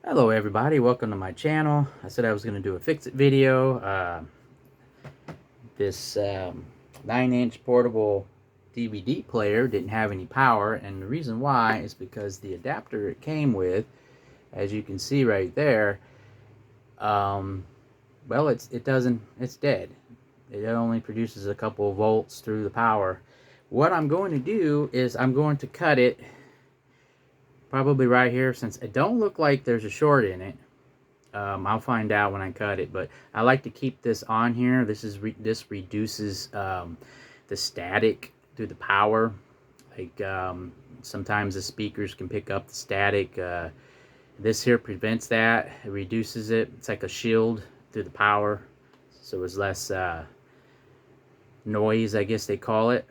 Hello everybody, welcome to my channel. I said I was going to do a fix-it video. This 9-inch portable DVD player didn't have any power, and the reason why is because the adapter it came with, as you can see right there, well, it's dead. It only produces a couple of volts through the power. What I'm going to do is I'm going to cut it probably right here, since it don't look like there's a short in it. I'll find out when I cut it, but I like to keep this on here. This reduces the static through the power. Like sometimes the speakers can pick up the static. This here prevents that. It reduces it. It's like a shield through the power, so it's less noise, I guess they call it.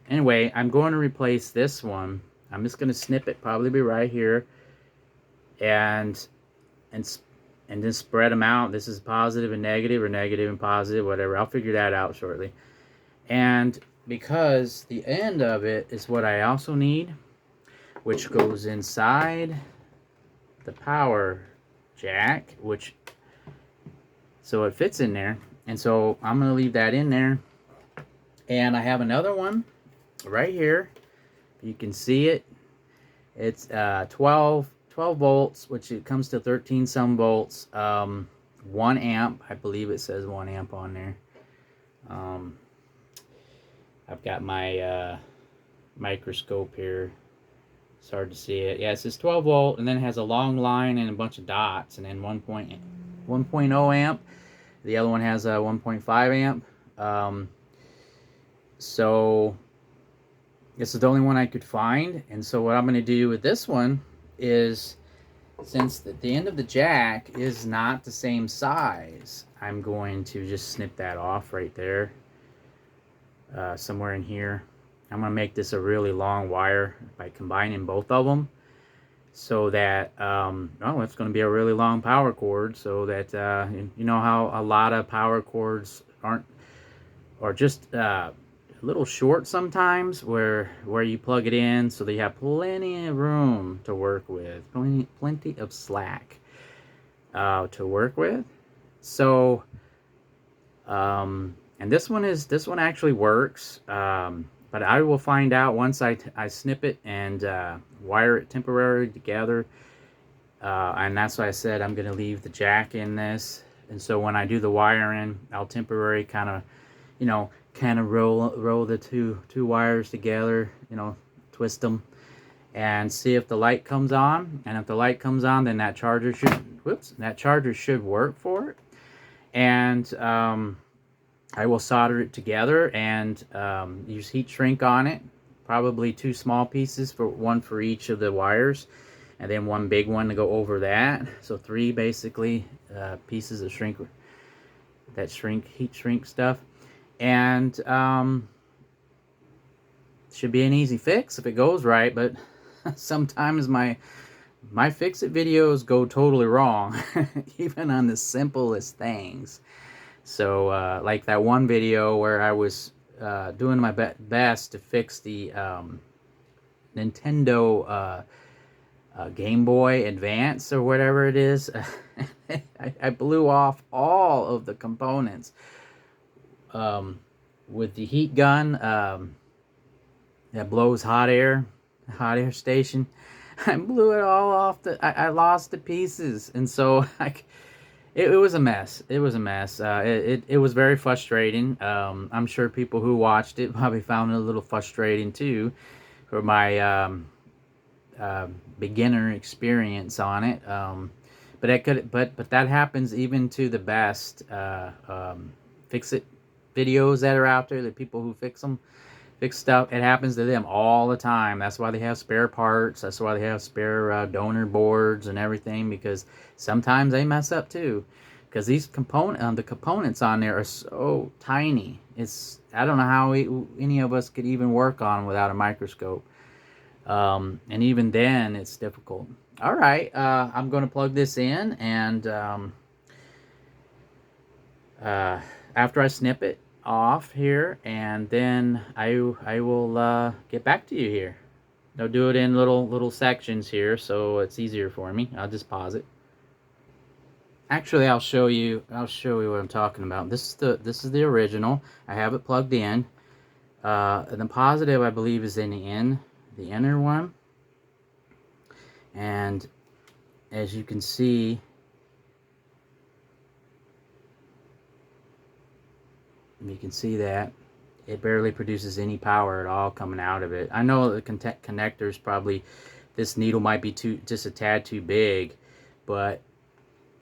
Anyway, I'm going to replace this one. I'm just going to snip it, probably be right here, and then spread them out. This is positive and negative, or negative and positive, whatever. I'll figure that out shortly. And because the end of it is what I also need, which goes inside the power jack, so it fits in there. And so I'm going to leave that in there. And I have another one right here. You can see it. It's 12 volts, which it comes to 13 some volts. 1 amp, I believe it says 1 amp on there. I've got my microscope here. It's hard to see it. Yeah, it says 12 volt, and then it has a long line and a bunch of dots, and then 1.0 amp. The other one has a 1.5 amp. So this is the only one I could find, and so what I'm going to do with this one is, since the end of the jack is not the same size, I'm going to just snip that off right there, somewhere in here. I'm going to make this a really long wire by combining both of them, so that it's going to be a really long power cord, so that you know how a lot of power cords are just a little short sometimes, where you plug it in so that you have plenty of room to work with, plenty of slack to work with. So and this one actually works, but I will find out once I snip it and wire it temporarily together. And that's why I said I'm going to leave the jack in this, and so when I do the wiring, I'll temporarily kind of roll the two wires together, twist them, and see if the light comes on. And if the light comes on, then that charger should work for it. And I will solder it together and use heat shrink on it, probably 2 small pieces, one for each of the wires, and then 1 big one to go over that. So 3 basically pieces of heat shrink stuff. And should be an easy fix if it goes right, but sometimes my fix-it videos go totally wrong, even on the simplest things. So like that one video where I was doing my best to fix the Nintendo Game Boy Advance or whatever it is. I blew off all of the components with the heat gun that blows hot air station. I blew it all off. I lost the pieces, and so it was a mess. It was a mess. It was very frustrating. I'm sure people who watched it probably found it a little frustrating too, for my beginner experience on it. But that happens even to the best fix-it videos that are out there. The people who fix stuff, it happens to them all the time. That's why they have spare parts. That's why they have spare donor boards and everything, because sometimes they mess up too, because these the components on there are so tiny. I don't know how any of us could even work on them without a microscope, and even then it's difficult. All right, I'm going to plug this in, and after I snip it off here, and then I will get back to you here. I'll do it in little sections here, so it's easier for me. I'll just pause it. Actually, I'll show you what I'm talking about. This is the original. I have it plugged in. The positive, I believe, is in the inner one. And as you can see, that it barely produces any power at all coming out of it. I know the connectors probably, this needle might be just a tad too big, but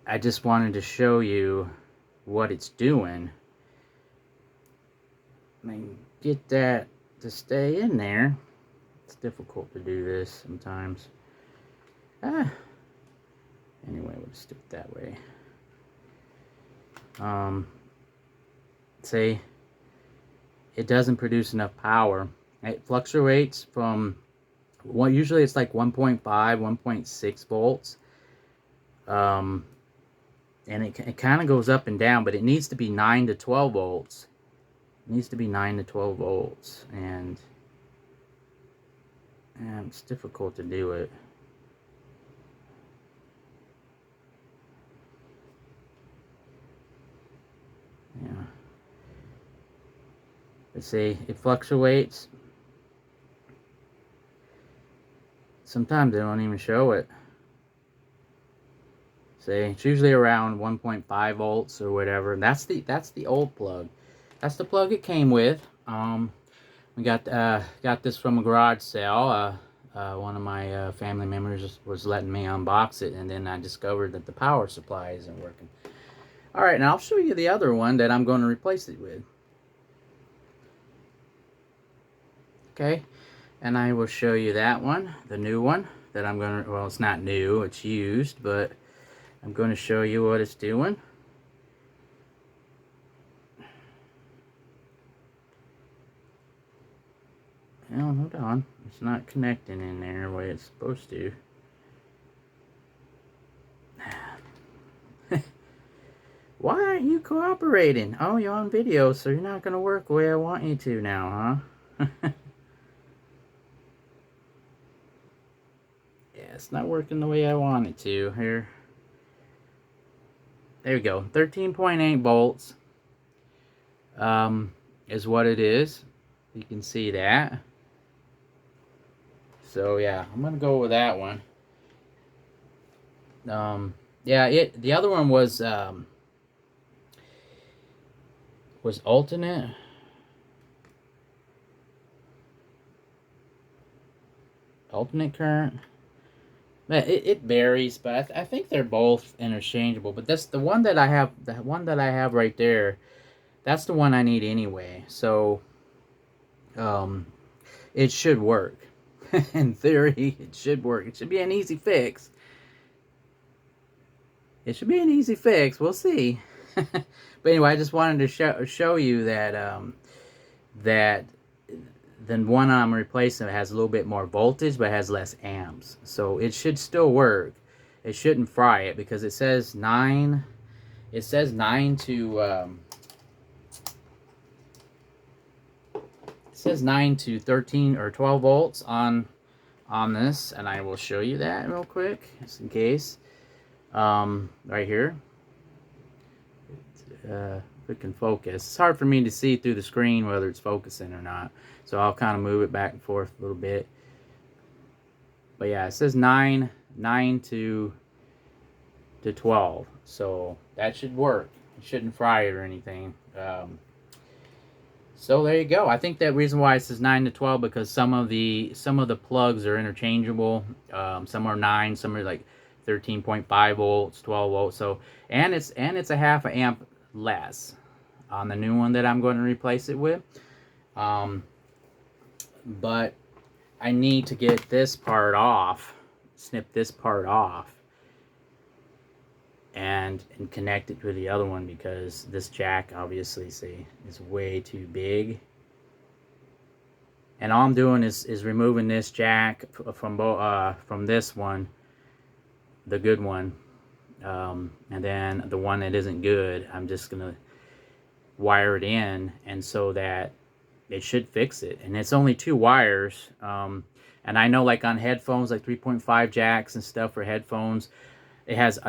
I just wanted to show you what it's doing. I mean, get that to stay in there. It's difficult to do this sometimes. Anyway, we'll just do it that way. See, it doesn't produce enough power. It fluctuates from, well, usually it's like 1.5, 1.6 volts. And it kind of goes up and down, but it needs to be 9 to 12 volts. It needs to be 9 to 12 volts, and it's difficult to do it. Yeah. Let's see, it fluctuates. Sometimes they don't even show it. See, it's usually around 1.5 volts or whatever. That's the old plug. That's the plug it came with. We got this from a garage sale. One of my family members was letting me unbox it, and then I discovered that the power supply isn't working. All right, now I'll show you the other one that I'm going to replace it with. Okay, and I will show you that one, the new one that I'm going to, well, it's not new, it's used, but I'm going to show you what it's doing. Well, hold on, it's not connecting in there the way it's supposed to. Why aren't you cooperating? Oh, you're on video, so you're not going to work the way I want you to now, huh? Yeah, it's not working the way I want it to. Here. There we go. 13.8 volts is what it is. You can see that. So, yeah, I'm going to go with that one. Yeah, the other one was alternate current. It varies, but I think they're both interchangeable. But that's the one that I have. The one that I have right there, that's the one I need anyway. So, it should work. In theory, it should work. It should be an easy fix. It should be an easy fix. We'll see. But anyway, I just wanted to show you that that the one I'm replacing has a little bit more voltage, but has less amps. So it should still work. It shouldn't fry it, because it says 9. It says 9 to it says 9 to 13 or 12 volts on this, and I will show you that real quick, just in case. Right here. If it can focus. It's hard for me to see through the screen whether it's focusing or not, so I'll kind of move it back and forth a little bit. But yeah, it says 9 to 12, so that should work. It shouldn't fry it or anything. So there you go. I think that reason why it says 9 to 12, because some of the plugs are interchangeable. Some are 9, some are like 13.5 volts, 12 volts. So and it's a half an amp less on the new one that I'm going to replace it with. But I need to get this part off, snip this part off, and connect it to the other one, because this jack, obviously, see, is way too big. And all I'm doing is removing this jack from this one, the good one, and then the one that isn't good, I'm just gonna wire it in, and so that it should fix it. And it's only 2 wires. And I know, like on headphones, like 3.5 jacks and stuff for headphones, it has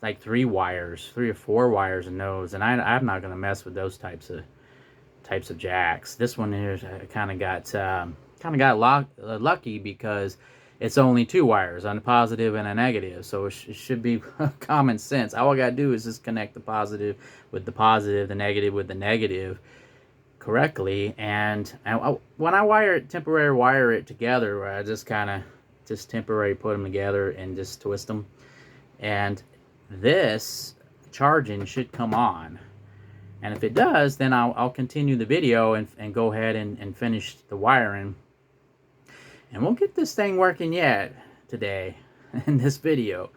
like 3 or 4 wires in those, and I'm not gonna mess with those types of jacks. This one here kind of got lucky because it's only 2 wires on a positive and a negative, so it should be common sense. All I gotta do is just connect the positive with the positive, the negative with the negative correctly. And when I temporary wire it together, where I just kind of just temporary put them together and just twist them, and this charging should come on. And if it does, then I'll continue the video and go ahead and finish the wiring. And we'll get this thing working yet today in this video.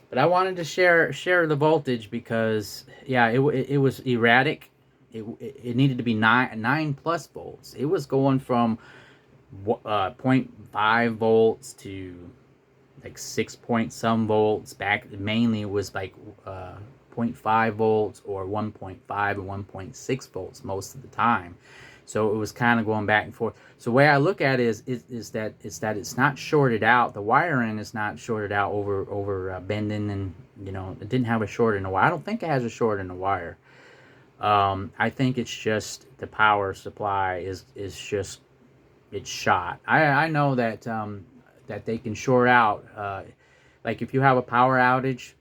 But I wanted to share the voltage because, yeah, it was erratic. It needed to be 9 plus volts. It was going from 0.5 volts to like 6 point some volts. Back mainly it was like 0.5 volts or 1.5 and 1.6 volts most of the time. So it was kind of going back and forth. So the way I look at it is that it's not shorted out. The wiring is not shorted out over bending, and it didn't have a short in the wire. I don't think it has a short in the wire. I think it's just the power supply is just it's shot. I know that that they can short out. Like if you have a power outage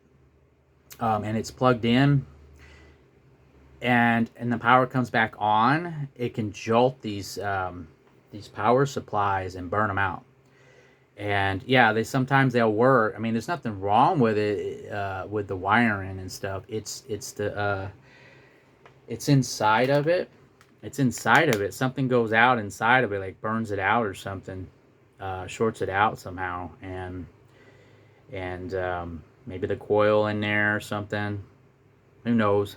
and it's plugged in, and the power comes back on, it can jolt these power supplies and burn them out. And yeah, sometimes they'll work. I mean, there's nothing wrong with it with the wiring and stuff. It's inside of it. It's inside of it. Something goes out inside of it, like burns it out or something, shorts it out somehow, and maybe the coil in there or something. Who knows?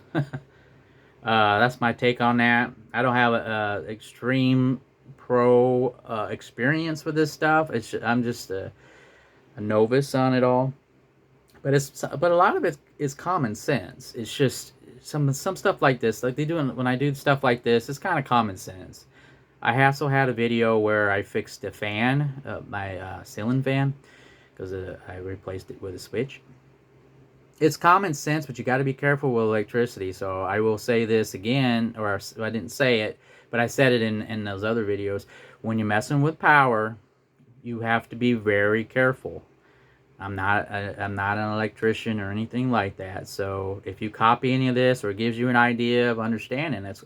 That's my take on that. I don't have a extreme pro experience with this stuff. I'm just a novice on it all. But a lot of it is common sense. It's just some stuff like this, like they do when I do stuff like this. It's kind of common sense. I also had a video where I fixed a fan, my ceiling fan, because I replaced it with a switch. It's common sense, but you got to be careful with electricity. So I will say this again, or I didn't say it, but I said it in those other videos. When you're messing with power, you have to be very careful. I'm not an electrician or anything like that. So if you copy any of this or it gives you an idea of understanding, that's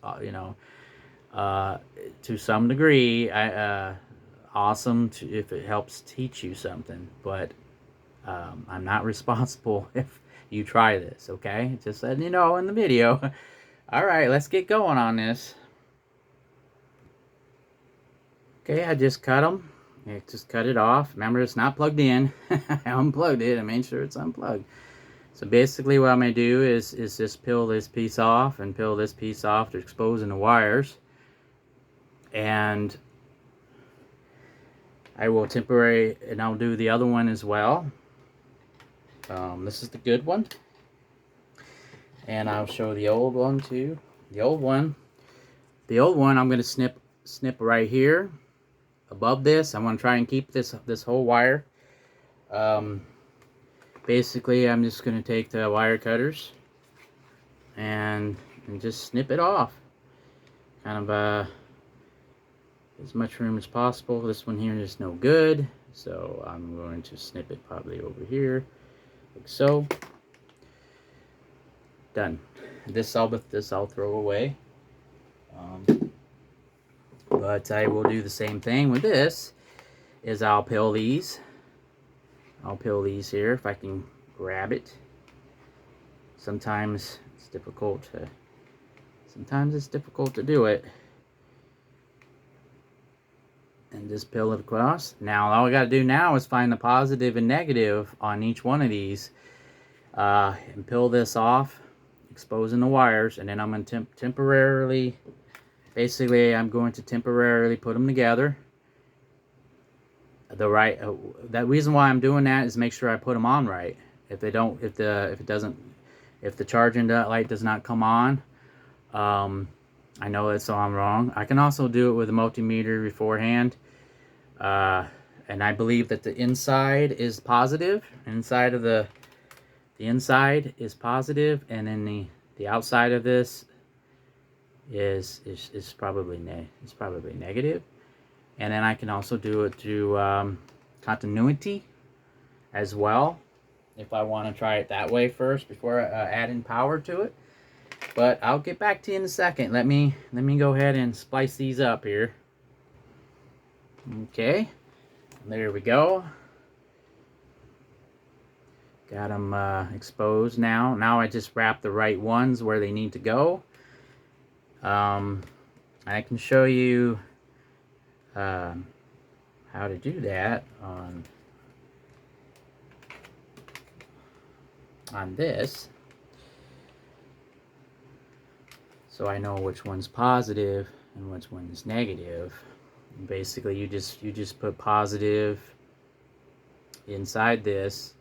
to some degree, awesome if it helps teach you something. But I'm not responsible if you try this, okay? Just letting you know in the video. All right, let's get going on this. Okay, I just cut them. I just cut it off. Remember, it's not plugged in. I unplugged it. I made sure it's unplugged. So basically what I'm going to do is just peel this piece off and peel this piece off to exposing the wires. And I will and I'll do the other one as well. This is the good one, and I'll show the old one too. The old one I'm going to snip right here above this. I'm going to try and keep this whole wire. Basically, I'm just going to take the wire cutters and just snip it off, kind of as much room as possible. This one here is no good, so I'm going to snip it probably over here. Like so. Done. This I'll throw away. But I will do the same thing with this. I'll peel these. I'll peel these here if I can grab it. Sometimes it's difficult to do it. And just peel it across. Now all I got to do now is find the positive and negative on each one of these, and peel this off, exposing the wires, and then I'm going to temporarily put them together. That reason why I'm doing that is make sure I put them on right. If the charging light does not come on, I know that's, so I'm wrong. I can also do it with a multimeter beforehand, And I believe that the inside is positive. Inside of the inside is positive, and then the outside of this is probably negative. And then I can also do it through continuity as well, if I want to try it that way first before adding power to it. But I'll get back to you in a second. Let me go ahead and splice these up here. Okay, there we go. Got them exposed now. Now I just wrap the right ones where they need to go. I can show you how to do that on this, so I know which one's positive and which one's negative. And basically, you just put positive inside this,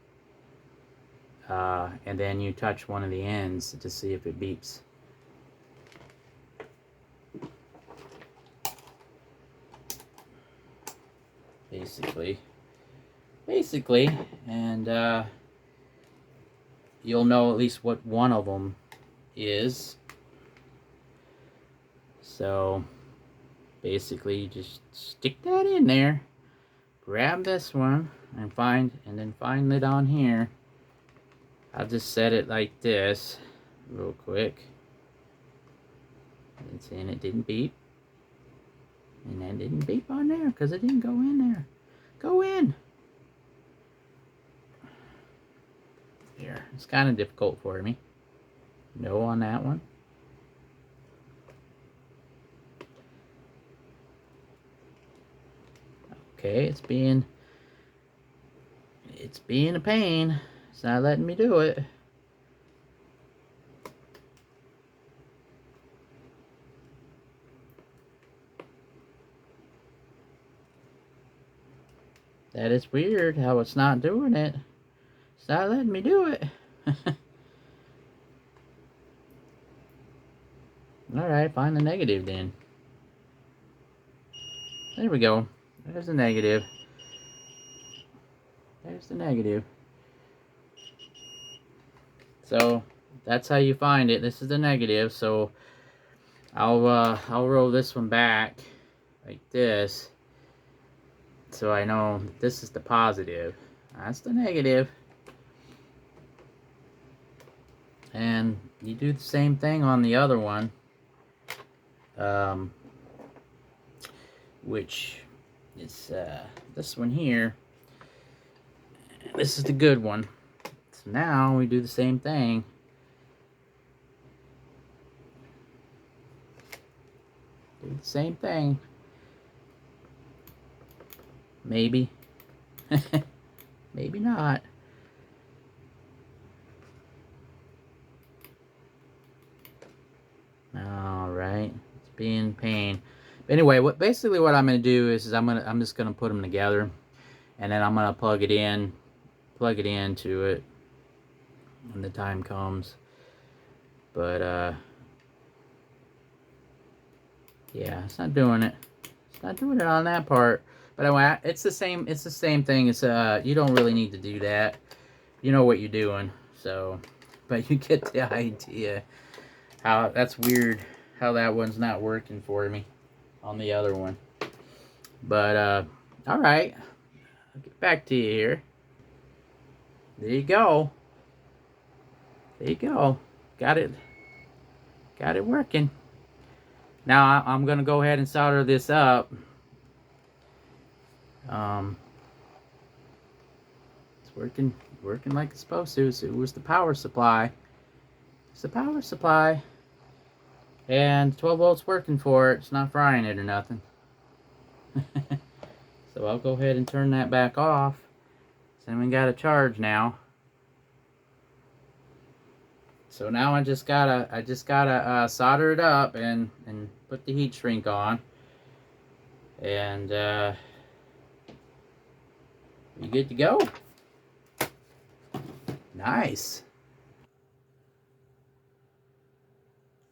and then you touch one of the ends to see if it beeps. Basically, and you'll know at least what one of them is. So basically, you just stick that in there, grab this one, and then find it on here. I'll just set it like this real quick. And it didn't beep. And that didn't beep on there because it didn't go in there. Go in. Here, it's kind of difficult for me. No on that one. Okay, it's being a pain. It's not letting me do it. That is weird how it's not doing it. It's not letting me do it. Alright, find the negative then. There we go. There's the negative. There's the negative. So that's how you find it. This is the negative. So I'll roll this one back like this, so I know this is the positive. That's the negative. And you do the same thing on the other one, which is this one here. This is the good one. So now we do the same thing. Do the same thing. Maybe. Maybe not. Alright. It's being pain. But anyway, basically what I'm gonna do is I'm just gonna put them together, and then I'm gonna plug it into it when the time comes. But yeah, it's not doing it. It's not doing it on that part. But anyway, it's the same thing. It's you don't really need to do that. You know what you're doing. So, but you get the idea. How that's weird how that one's not working for me on the other one. But all right. I'll get back to you here. There you go. There you go. Got it working. Now I'm gonna go ahead and solder this up. It's working like it's supposed to. So it was the power supply. It's the power supply. And 12 volts working for it. It's not frying it or nothing. So I'll go ahead and turn that back off. So then we got a charge now. So now I just gotta solder it up and put the heat shrink on. And we good to go. Nice.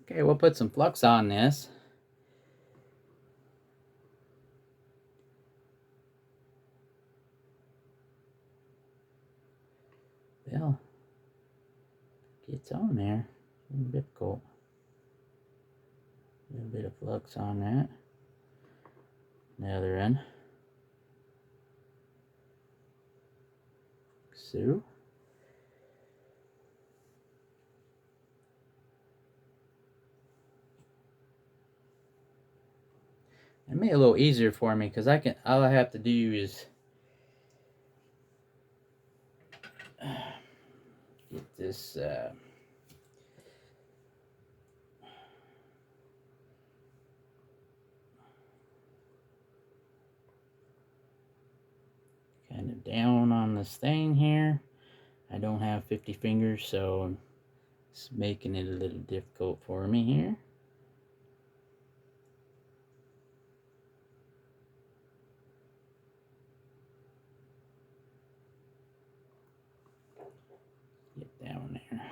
Okay, we'll put some flux on this. still gets on there. A little difficult. A little bit of flux on that. The other end. So. It made it a little easier for me because all I have to do is get this kind of down on this thing here. I don't have 50 fingers, so it's making it a little difficult for me here. Get down there.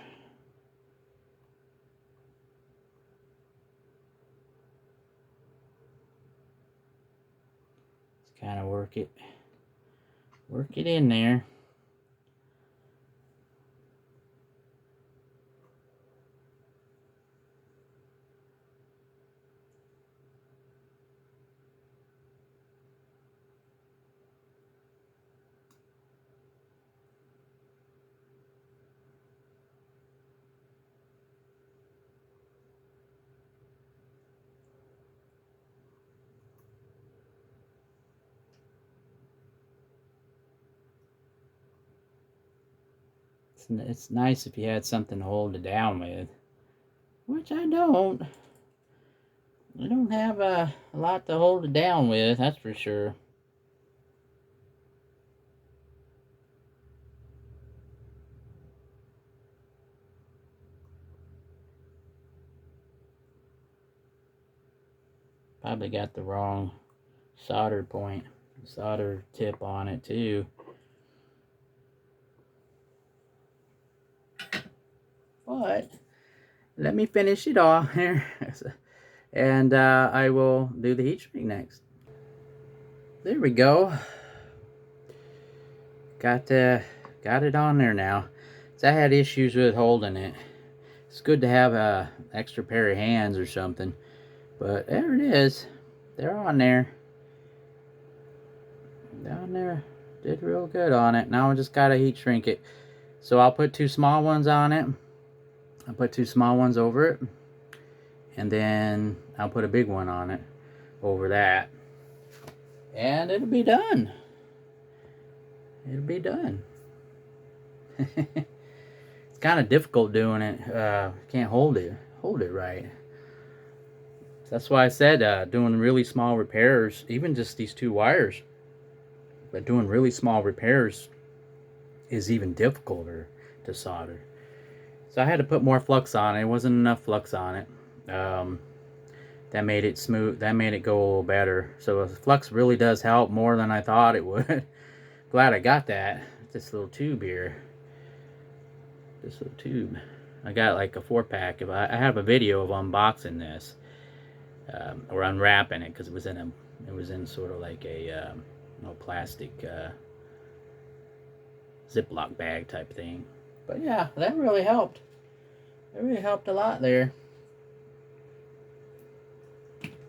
Just kind of work it in there. It's nice if you had something to hold it down with, which I don't. I don't have a lot to hold it down with, that's for sure. Probably got the wrong solder point, solder tip on it too. But let me finish it off here, and I will do the heat shrink next. There we go. Got it on there now. So I had issues with holding it. It's good to have a extra pair of hands or something. But there it is. They're on there. Down there. Did real good on it. Now I just gotta heat shrink it. So I'll put 2 small ones on it. I'll put 2 small ones over it. And then I'll put a big one on it over that. And it'll be done. It'll be done. It's kind of difficult doing it. Can't hold it right. That's why I said doing really small repairs, even just these 2 wires, but doing really small repairs is even difficulter to solder. So I had to put more flux on it. It wasn't enough flux on it. That made it smooth. That made it go a little better. So the flux really does help more than I thought it would. Glad I got that. This little tube here. This little tube. I got like a 4-pack. I have a video of unboxing this. Or unwrapping it because it was in sort of like a plastic Ziploc bag type thing. But yeah, that really helped. It really helped a lot there.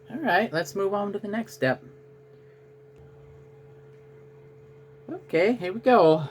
All right, let's move on to the next step. Okay, here we go.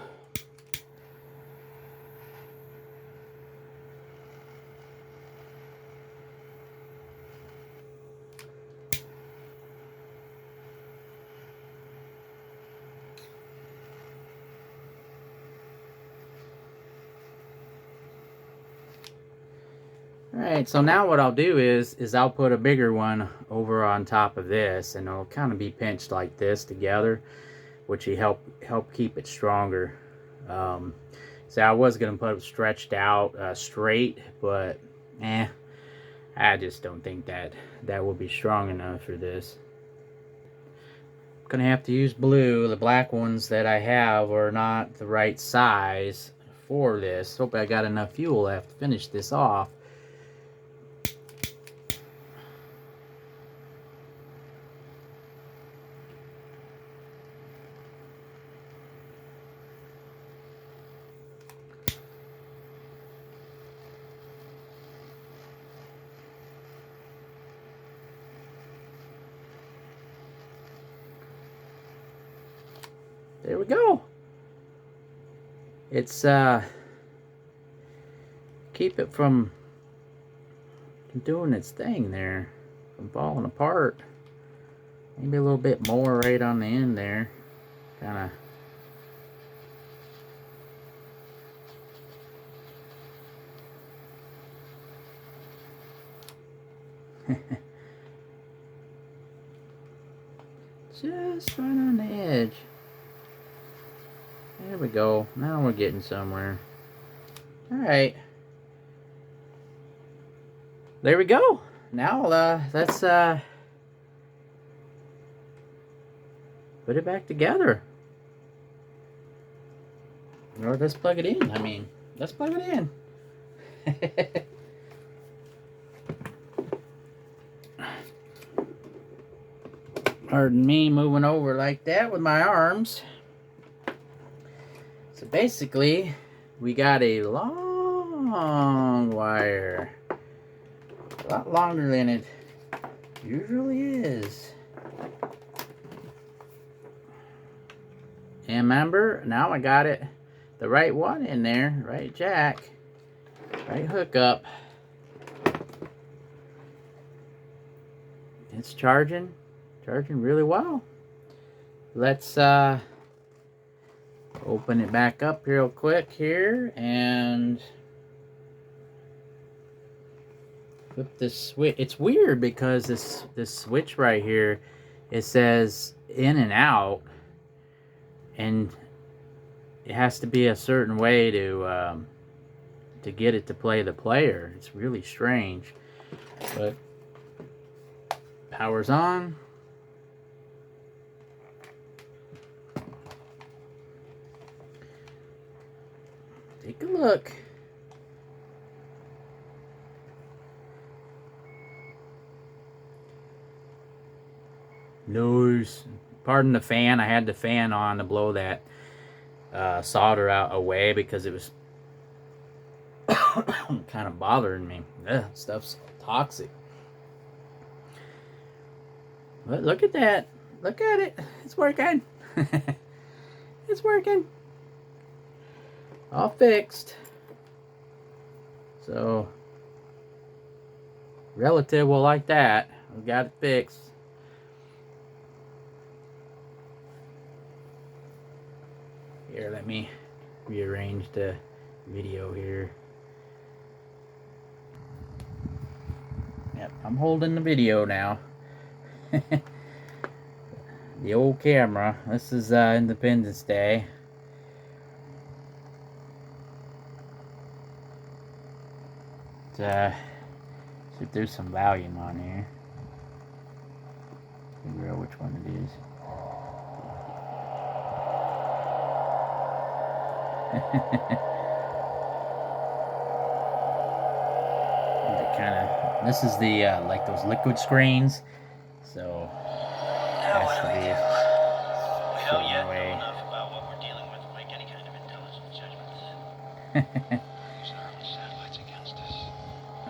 Alright, so now what I'll do is I'll put a bigger one over on top of this, and it'll kind of be pinched like this together, which will help keep it stronger. So I was going to put it stretched out straight, but I just don't think that will be strong enough for this. I'm going to have to use blue. The black ones that I have are not the right size for this. Hope I got enough fuel left to finish this off. There we go. It's keep it from doing its thing there, from falling apart. Maybe a little bit more right on the end there. Kind of just right on the edge. There we go. Now we're getting somewhere. Alright. There we go. Now let's put it back together. Or let's plug it in. I mean, let's plug it in. Pardon me moving over like that with my arms. So basically, we got a long wire. A lot longer than it usually is. And remember, now I got it, the right one in there, right jack, right hookup. It's charging really well. Let's open it back up real quick here and flip this switch. It's weird because this switch right here, it says in and out, and it has to be a certain way to get it to play the player. It's really strange, but power's on. Take a look. Nice. Pardon the fan. I had the fan on to blow that solder out away because it was kind of bothering me. Ugh, stuff's toxic. But look at that. Look at it. It's working. It's working. All fixed. So relative will like that. We got it fixed. Here, let me rearrange the video here. Yep, I'm holding the video now. The old camera. This is Independence Day. See if there's some volume on here. Figure out which one it is. This is the like those liquid screens, so now what do we do? We don't yet know enough about what we're dealing with to make any kind of intelligent judgments. Use our own satellites against us.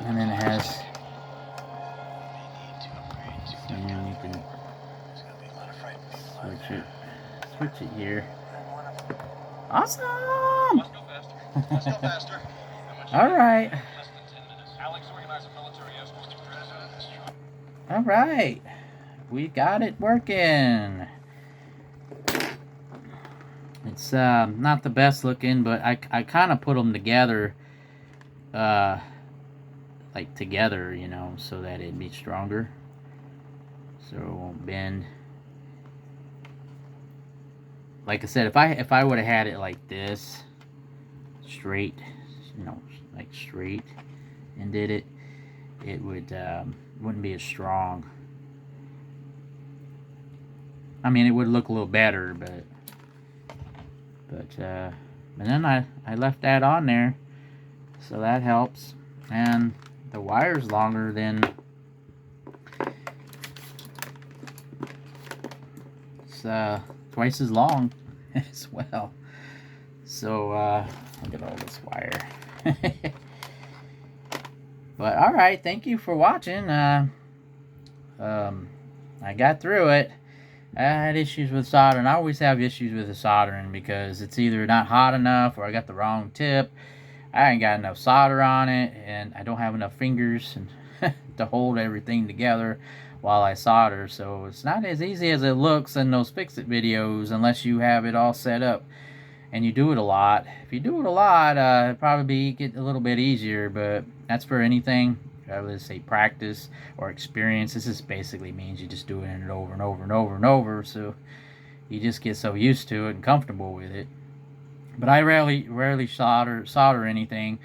And then it has. They need to upgrade to And then you can There's gonna be a lot of frightened people out there. switch it here. I'm one of them. Awesome! Let's go faster. Let's go faster. All right. Less than 10 minutes. Alex, organize a military escort to President. All right. We got it working. It's not the best looking, but I kind of put them together, like together, you know, so that it'd be stronger, so it won't bend. Like I said, if I would have had it like this, straight, you know, like straight, and did it, it would wouldn't be as strong. I mean, it would look a little better, but then I left that on there, so that helps. And the wire's longer than it's twice as long as well. So look at all this wire. But all right, thank you for watching. I got through it. I had issues with soldering. I always have issues with the soldering because it's either not hot enough or I got the wrong tip. I ain't got enough solder on it, and I don't have enough fingers to hold everything together while I solder. So it's not as easy as it looks in those fix-it videos unless you have it all set up and you do it a lot. If you do it a lot, it'd probably get a little bit easier, but that's for anything. I would say practice or experience. This just basically means you just doing it over and over and over and over, so you just get so used to it and comfortable with it. But I rarely solder anything.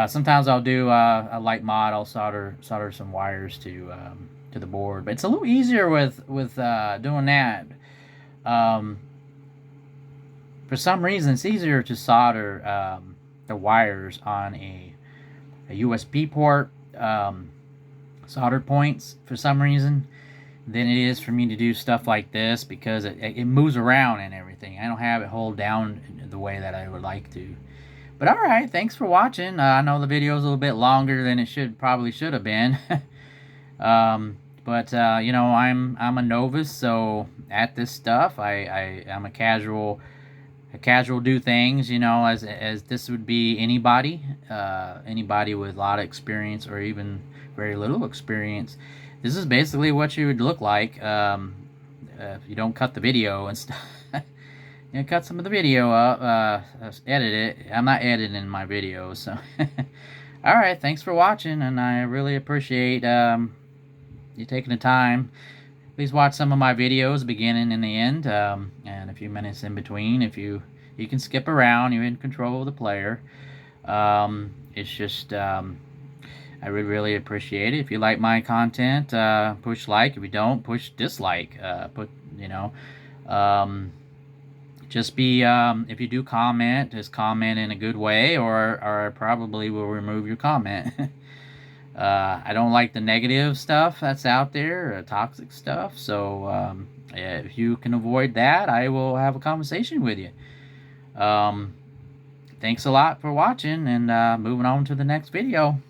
Sometimes I'll do a light mod. I'll solder some wires to the board, but it's a little easier with doing that. For some reason, it's easier to solder the wires on a USB port, soldered points for some reason, than it is for me to do stuff like this because it moves around and everything. I don't have it hold down the way that I would like to. But alright, thanks for watching. I know the video is a little bit longer than it probably should have been. But you know, I'm a novice, so at this stuff, I'm a casual do things, you know, as this would be anybody with a lot of experience or even very little experience. This is basically what you would look like if you don't cut the video and stuff. You know, cut some of the video up, edit it. I'm not editing my videos, so. Alright, thanks for watching, and I really appreciate you taking the time. Please watch some of my videos, beginning and the end, and a few minutes in between. If you can skip around, you're in control of the player. It's just, I would really appreciate it. If you like my content, push like. If you don't, push dislike. You know, just be, if you do comment, just comment in a good way, or I probably will remove your comment. I don't like the negative stuff that's out there, toxic stuff. So if you can avoid that, I will have a conversation with you. Thanks a lot for watching, and moving on to the next video.